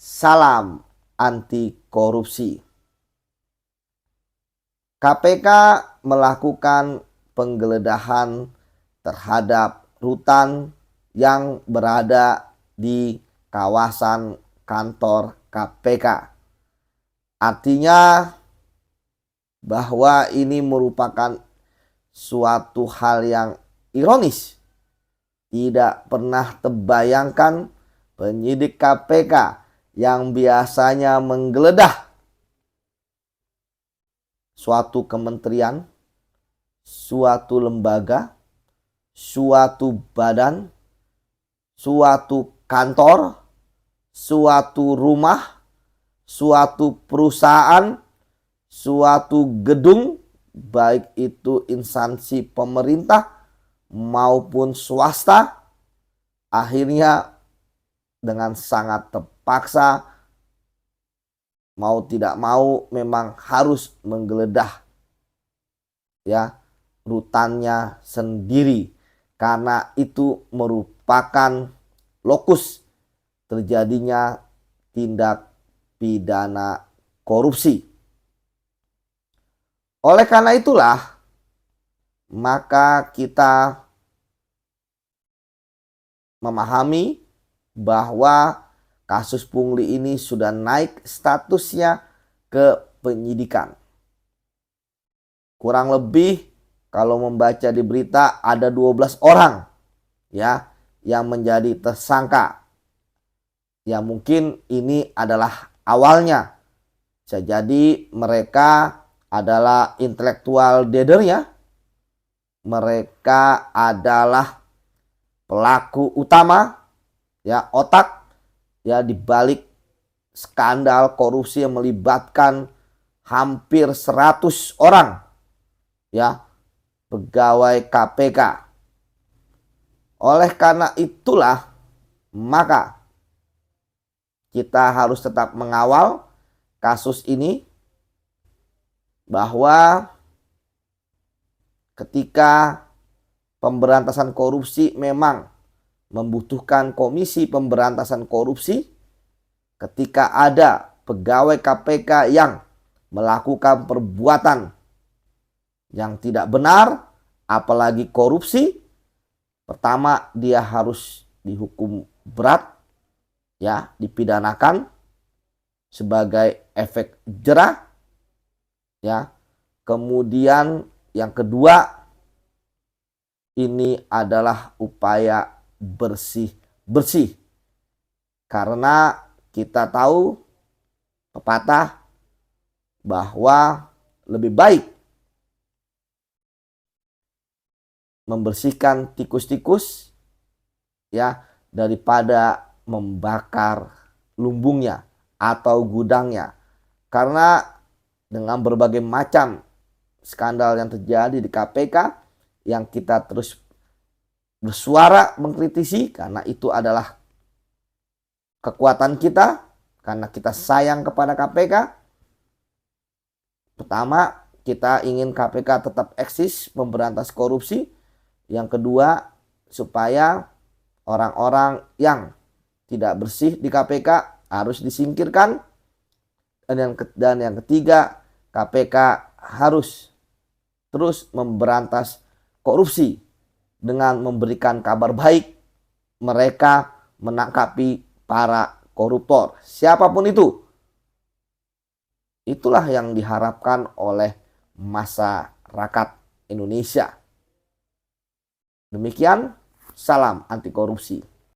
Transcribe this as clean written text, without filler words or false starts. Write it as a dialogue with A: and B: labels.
A: Salam anti korupsi. KPK melakukan penggeledahan terhadap rutan yang berada di kawasan kantor KPK. Artinya bahwa ini merupakan suatu hal yang ironis. Tidak pernah terbayangkan penyidik KPK yang biasanya menggeledah suatu kementerian, suatu lembaga, suatu badan, suatu kantor, suatu rumah, suatu perusahaan, suatu gedung, baik itu instansi pemerintah maupun swasta, akhirnya dengan sangat terpaksa mau tidak mau memang harus menggeledah ya rutannya sendiri, karena itu merupakan lokus terjadinya tindak pidana korupsi. Oleh karena itulah maka kita memahami bahwa kasus pungli ini sudah naik statusnya ke penyidikan. Kurang lebih kalau membaca di berita ada 12 orang ya yang menjadi tersangka. Ya mungkin ini adalah awalnya. Bisa jadi mereka adalah intelektual dadernya. Mereka adalah pelaku utama ya, otak ya di balik skandal korupsi yang melibatkan hampir 100 orang ya pegawai KPK. Oleh karena itulah maka kita harus tetap mengawal kasus ini, bahwa ketika pemberantasan korupsi memang membutuhkan komisi pemberantasan korupsi. Ketika ada pegawai KPK yang melakukan perbuatan yang tidak benar, apalagi korupsi, pertama dia harus dihukum berat, ya, dipidanakan sebagai efek jerah, ya. Kemudian yang kedua, ini adalah upaya bersih-bersih. Karena kita tahu pepatah bahwa lebih baik membersihkan tikus-tikus ya daripada membakar lumbungnya atau gudangnya. Karena dengan berbagai macam skandal yang terjadi di KPK yang kita terus bersuara mengkritisi, karena itu adalah kekuatan kita, karena kita sayang kepada KPK. Pertama, kita ingin KPK tetap eksis memberantas korupsi. Yang kedua, supaya orang-orang yang tidak bersih di KPK harus disingkirkan. Dan yang ketiga, KPK harus terus memberantas korupsi dengan memberikan kabar baik, mereka menangkapi para koruptor, siapapun itu. Itulah yang diharapkan oleh masyarakat Indonesia. Demikian, salam anti korupsi.